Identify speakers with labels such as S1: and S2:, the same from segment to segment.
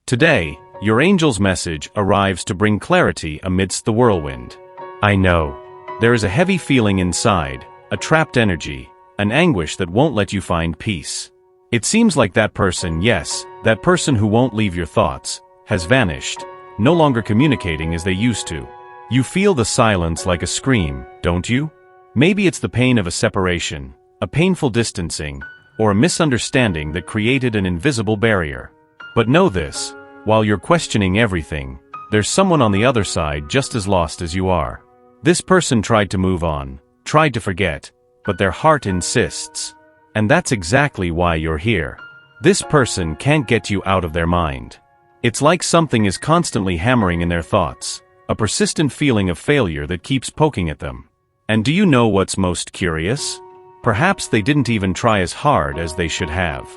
S1: Today, your angel's message arrives to bring clarity amidst the whirlwind. I know. There is a heavy feeling inside, a trapped energy, an anguish that won't let you find peace. It seems like that person, yes, that person who won't leave your thoughts, has vanished, no longer communicating as they used to. You feel the silence like a scream, don't you? Maybe it's the pain of a separation, a painful distancing, or a misunderstanding that created an invisible barrier. But know this, while you're questioning everything, there's someone on the other side just as lost as you are. This person tried to move on, tried to forget, but their heart insists. And that's exactly why you're here. This person can't get you out of their mind. It's like something is constantly hammering in their thoughts, a persistent feeling of failure that keeps poking at them. And do you know what's most curious? Perhaps they didn't even try as hard as they should have.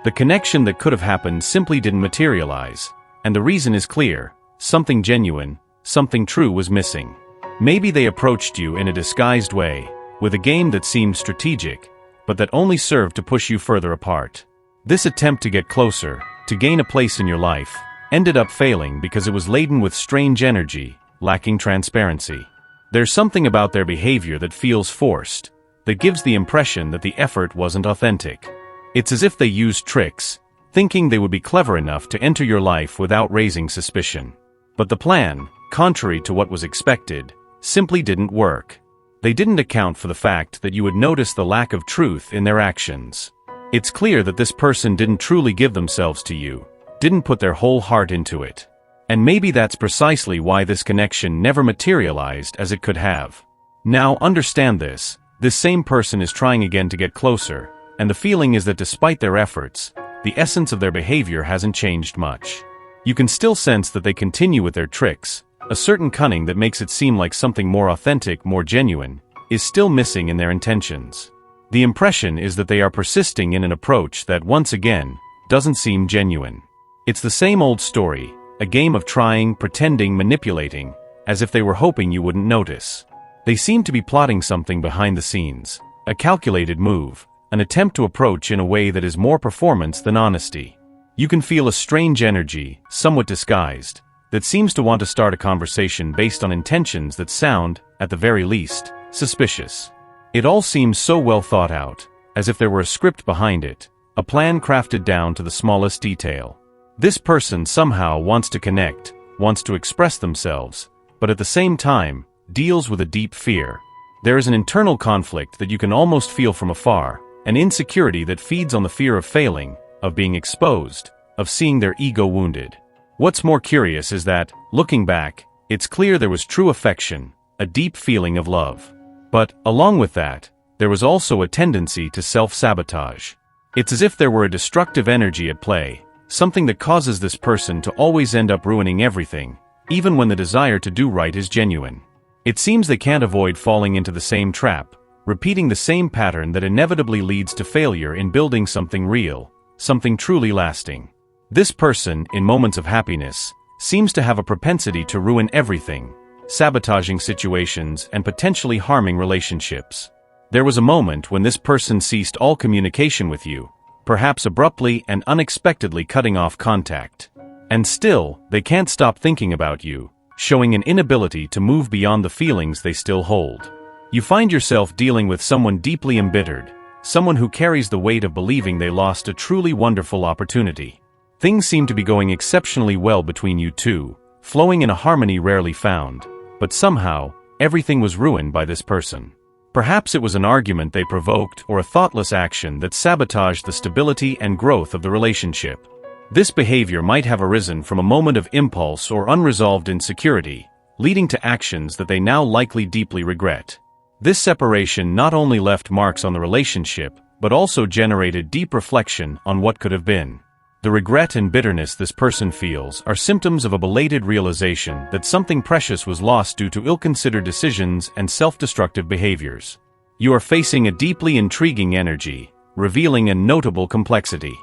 S1: The connection that could have happened simply didn't materialize, and the reason is clear: something genuine, something true was missing. Maybe they approached you in a disguised way, with a game that seemed strategic, but that only served to push you further apart. This attempt to get closer, to gain a place in your life, ended up failing because it was laden with strange energy, lacking transparency. There's something about their behavior that feels forced, that gives the impression that the effort wasn't authentic. It's as if they used tricks, thinking they would be clever enough to enter your life without raising suspicion. But the plan, contrary to what was expected, simply didn't work. They didn't account for the fact that you would notice the lack of truth in their actions. It's clear that this person didn't truly give themselves to you, didn't put their whole heart into it. And maybe that's precisely why this connection never materialized as it could have. Now understand this same person is trying again to get closer, and the feeling is that despite their efforts, the essence of their behavior hasn't changed much. You can still sense that they continue with their tricks. A certain cunning that makes it seem like something more authentic, more genuine, is still missing in their intentions. The impression is that they are persisting in an approach that, once again, doesn't seem genuine. It's the same old story, a game of trying, pretending, manipulating, as if they were hoping you wouldn't notice. They seem to be plotting something behind the scenes, a calculated move, an attempt to approach in a way that is more performance than honesty. You can feel a strange energy, somewhat disguised, that seems to want to start a conversation based on intentions that sound, at the very least, suspicious. It all seems so well thought out, as if there were a script behind it, a plan crafted down to the smallest detail. This person somehow wants to connect, wants to express themselves, but at the same time, deals with a deep fear. There is an internal conflict that you can almost feel from afar, an insecurity that feeds on the fear of failing, of being exposed, of seeing their ego wounded. What's more curious is that, looking back, it's clear there was true affection, a deep feeling of love. But, along with that, there was also a tendency to self-sabotage. It's as if there were a destructive energy at play, something that causes this person to always end up ruining everything, even when the desire to do right is genuine. It seems they can't avoid falling into the same trap, repeating the same pattern that inevitably leads to failure in building something real, something truly lasting. This person, in moments of happiness, seems to have a propensity to ruin everything, sabotaging situations and potentially harming relationships. There was a moment when this person ceased all communication with you, perhaps abruptly and unexpectedly cutting off contact. And still, they can't stop thinking about you, showing an inability to move beyond the feelings they still hold. You find yourself dealing with someone deeply embittered, someone who carries the weight of believing they lost a truly wonderful opportunity. Things seem to be going exceptionally well between you two, flowing in a harmony rarely found, but somehow, everything was ruined by this person. Perhaps it was an argument they provoked or a thoughtless action that sabotaged the stability and growth of the relationship. This behavior might have arisen from a moment of impulse or unresolved insecurity, leading to actions that they now likely deeply regret. This separation not only left marks on the relationship, but also generated deep reflection on what could have been. The regret and bitterness this person feels are symptoms of a belated realization that something precious was lost due to ill-considered decisions and self-destructive behaviors. You are facing a deeply intriguing energy, revealing a notable complexity.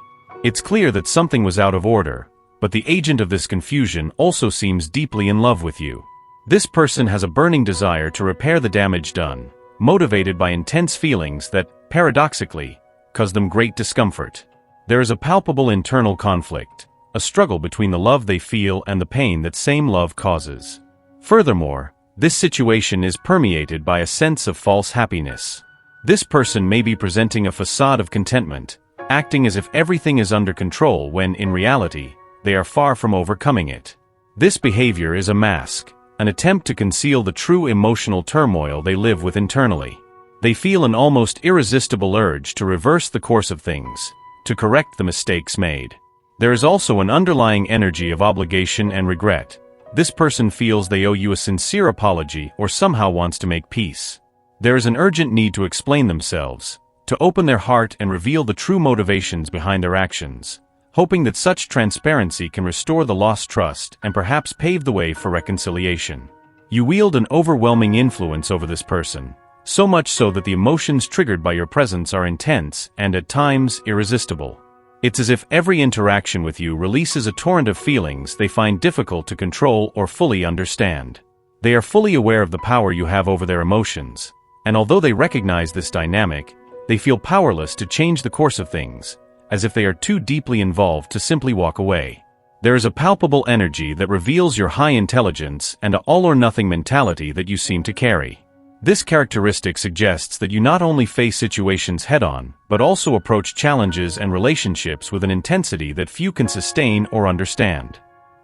S1: It's clear that something was out of order, but the agent of this confusion also seems deeply in love with you. This person has a burning desire to repair the damage done, motivated by intense feelings that, paradoxically, cause them great discomfort. There is a palpable internal conflict, a struggle between the love they feel and the pain that same love causes. Furthermore, this situation is permeated by a sense of false happiness. This person may be presenting a facade of contentment, acting as if everything is under control when, in reality, they are far from overcoming it. This behavior is a mask, an attempt to conceal the true emotional turmoil they live with internally. They feel an almost irresistible urge to reverse the course of things, to correct the mistakes made. There is also an underlying energy of obligation and regret. This person feels they owe you a sincere apology or somehow wants to make peace. There is an urgent need to explain themselves, to open their heart and reveal the true motivations behind their actions, hoping that such transparency can restore the lost trust and perhaps pave the way for reconciliation. You wield an overwhelming influence over this person, so much so that the emotions triggered by your presence are intense and at times irresistible. It's as if every interaction with you releases a torrent of feelings they find difficult to control or fully understand. They are fully aware of the power you have over their emotions, and although they recognize this dynamic, they feel powerless to change the course of things, as if they are too deeply involved to simply walk away. There is a palpable energy that reveals your high intelligence and an all-or-nothing mentality that you seem to carry. This characteristic suggests that you not only face situations head-on, but also approach challenges and relationships with an intensity that few can sustain or understand.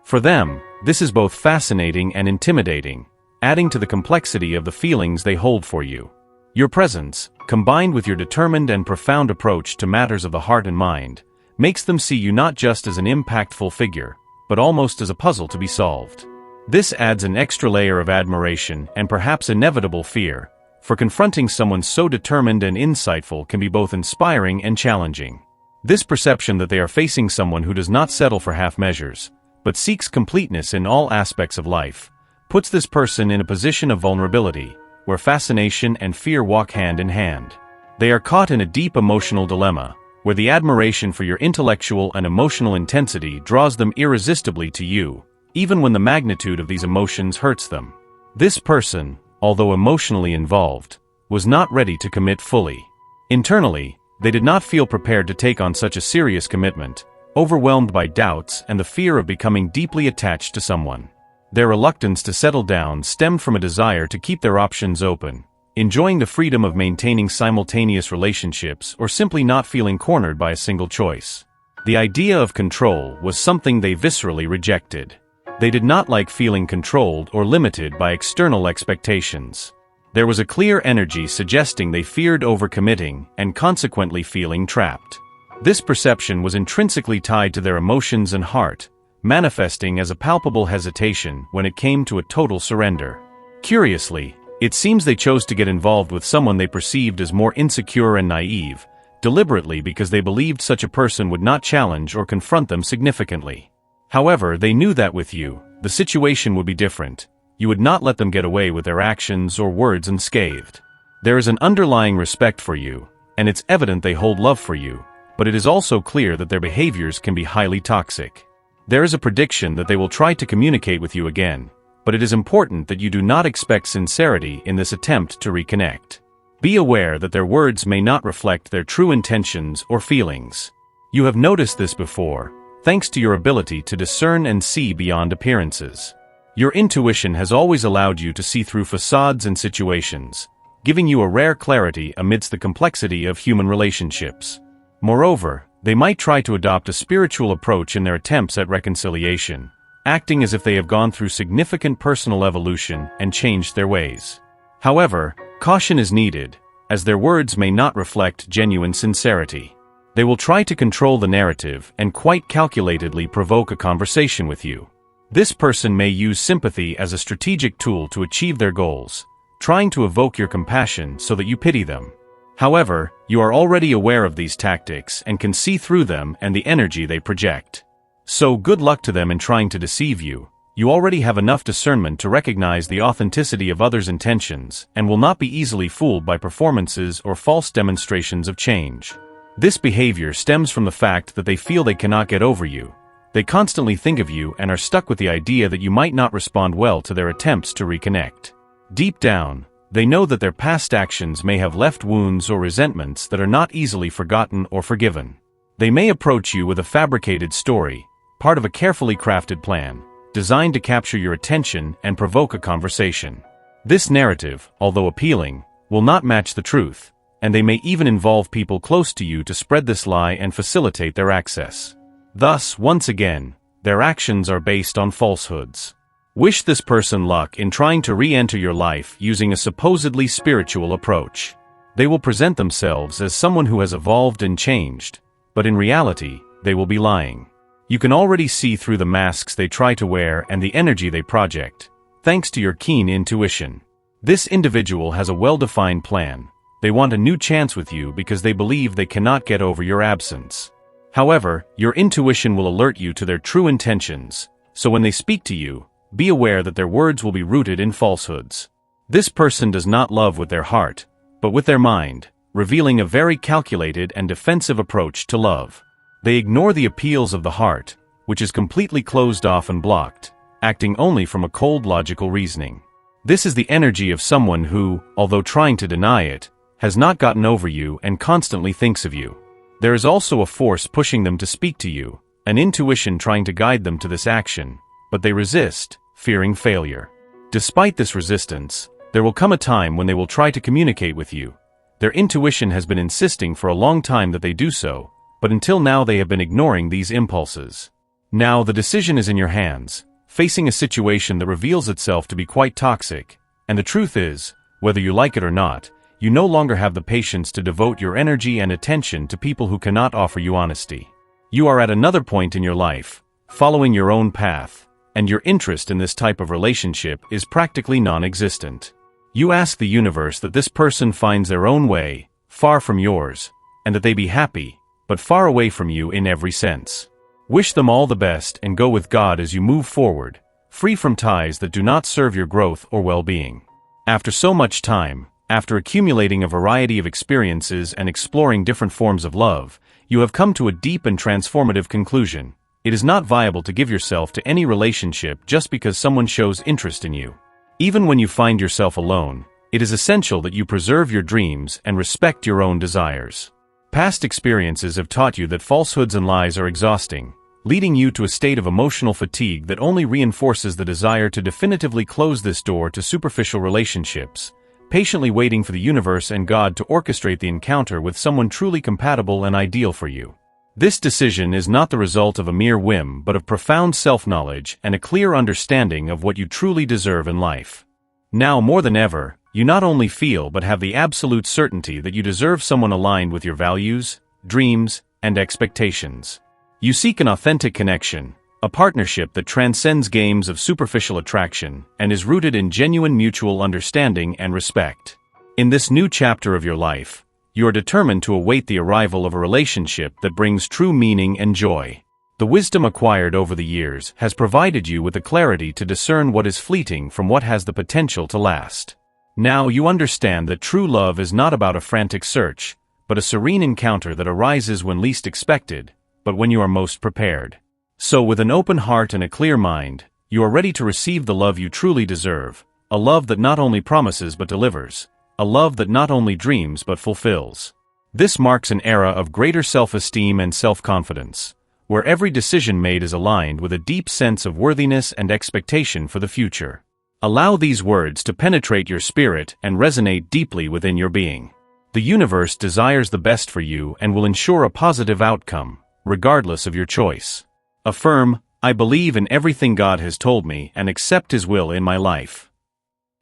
S1: For them, this is both fascinating and intimidating, adding to the complexity of the feelings they hold for you. Your presence, combined with your determined and profound approach to matters of the heart and mind, makes them see you not just as an impactful figure, but almost as a puzzle to be solved. This adds an extra layer of admiration and perhaps inevitable fear, for confronting someone so determined and insightful can be both inspiring and challenging. This perception that they are facing someone who does not settle for half measures, but seeks completeness in all aspects of life, puts this person in a position of vulnerability, where fascination and fear walk hand in hand. They are caught in a deep emotional dilemma, where the admiration for your intellectual and emotional intensity draws them irresistibly to you, even when the magnitude of these emotions hurts them. This person, although emotionally involved, was not ready to commit fully. Internally, they did not feel prepared to take on such a serious commitment, overwhelmed by doubts and the fear of becoming deeply attached to someone. Their reluctance to settle down stemmed from a desire to keep their options open, enjoying the freedom of maintaining simultaneous relationships or simply not feeling cornered by a single choice. The idea of control was something they viscerally rejected. They did not like feeling controlled or limited by external expectations. There was a clear energy suggesting they feared overcommitting and consequently feeling trapped. This perception was intrinsically tied to their emotions and heart, manifesting as a palpable hesitation when it came to a total surrender. Curiously, it seems they chose to get involved with someone they perceived as more insecure and naive, deliberately because they believed such a person would not challenge or confront them significantly. However, they knew that with you, the situation would be different. You would not let them get away with their actions or words unscathed. There is an underlying respect for you, and it's evident they hold love for you, but it is also clear that their behaviors can be highly toxic. There is a prediction that they will try to communicate with you again, but it is important that you do not expect sincerity in this attempt to reconnect. Be aware that their words may not reflect their true intentions or feelings. You have noticed this before, thanks to your ability to discern and see beyond appearances. Your intuition has always allowed you to see through facades and situations, giving you a rare clarity amidst the complexity of human relationships. Moreover, they might try to adopt a spiritual approach in their attempts at reconciliation, acting as if they have gone through significant personal evolution and changed their ways. However, caution is needed, as their words may not reflect genuine sincerity. They will try to control the narrative and quite calculatedly provoke a conversation with you. This person may use sympathy as a strategic tool to achieve their goals, trying to evoke your compassion so that you pity them. However, you are already aware of these tactics and can see through them and the energy they project. So good luck to them in trying to deceive you. You already have enough discernment to recognize the authenticity of others' intentions and will not be easily fooled by performances or false demonstrations of change. This behavior stems from the fact that they feel they cannot get over you. They constantly think of you and are stuck with the idea that you might not respond well to their attempts to reconnect. Deep down, they know that their past actions may have left wounds or resentments that are not easily forgotten or forgiven. They may approach you with a fabricated story, part of a carefully crafted plan, designed to capture your attention and provoke a conversation. This narrative, although appealing, will not match the truth, and they may even involve people close to you to spread this lie and facilitate their access. Thus, once again, their actions are based on falsehoods. Wish this person luck in trying to re-enter your life using a supposedly spiritual approach. They will present themselves as someone who has evolved and changed, but in reality, they will be lying. You can already see through the masks they try to wear and the energy they project, thanks to your keen intuition. This individual has a well-defined plan. They want a new chance with you because they believe they cannot get over your absence. However, your intuition will alert you to their true intentions, so when they speak to you, be aware that their words will be rooted in falsehoods. This person does not love with their heart, but with their mind, revealing a very calculated and defensive approach to love. They ignore the appeals of the heart, which is completely closed off and blocked, acting only from a cold logical reasoning. This is the energy of someone who, although trying to deny it, has not gotten over you and constantly thinks of you. There is also a force pushing them to speak to you, an intuition trying to guide them to this action, but they resist, fearing failure. Despite this resistance, there will come a time when they will try to communicate with you. Their intuition has been insisting for a long time that they do so, but until now they have been ignoring these impulses. Now the decision is in your hands, facing a situation that reveals itself to be quite toxic, and the truth is, whether you like it or not, you no longer have the patience to devote your energy and attention to people who cannot offer you honesty. You are at another point in your life, following your own path, and your interest in this type of relationship is practically non-existent. You ask the universe that this person finds their own way, far from yours, and that they be happy, but far away from you in every sense. Wish them all the best and go with God as you move forward, free from ties that do not serve your growth or well-being. After so much time, after accumulating a variety of experiences and exploring different forms of love, you have come to a deep and transformative conclusion. It is not viable to give yourself to any relationship just because someone shows interest in you. Even when you find yourself alone, it is essential that you preserve your dreams and respect your own desires. Past experiences have taught you that falsehoods and lies are exhausting, leading you to a state of emotional fatigue that only reinforces the desire to definitively close this door to superficial relationships, patiently waiting for the universe and God to orchestrate the encounter with someone truly compatible and ideal for you. This decision is not the result of a mere whim but of profound self-knowledge and a clear understanding of what you truly deserve in life. Now more than ever, you not only feel but have the absolute certainty that you deserve someone aligned with your values, dreams, and expectations. You seek an authentic connection, a partnership that transcends games of superficial attraction and is rooted in genuine mutual understanding and respect. In this new chapter of your life, you are determined to await the arrival of a relationship that brings true meaning and joy. The wisdom acquired over the years has provided you with the clarity to discern what is fleeting from what has the potential to last. Now you understand that true love is not about a frantic search, but a serene encounter that arises when least expected, but when you are most prepared. So with an open heart and a clear mind, you are ready to receive the love you truly deserve, a love that not only promises but delivers, a love that not only dreams but fulfills. This marks an era of greater self-esteem and self-confidence, where every decision made is aligned with a deep sense of worthiness and expectation for the future. Allow these words to penetrate your spirit and resonate deeply within your being. The universe desires the best for you and will ensure a positive outcome, regardless of your choice. Affirm, I believe in everything God has told me and accept His will in my life.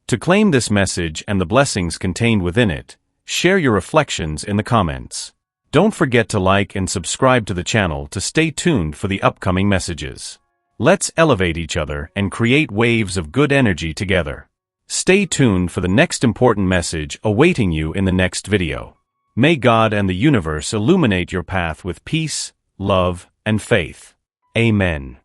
S1: To claim this message and the blessings contained within it, share your reflections in the comments. Don't forget to like and subscribe to the channel to stay tuned for the upcoming messages. Let's elevate each other and create waves of good energy together. Stay tuned for the next important message awaiting you in the next video. May God and the universe illuminate your path with peace, love, and faith. Amen.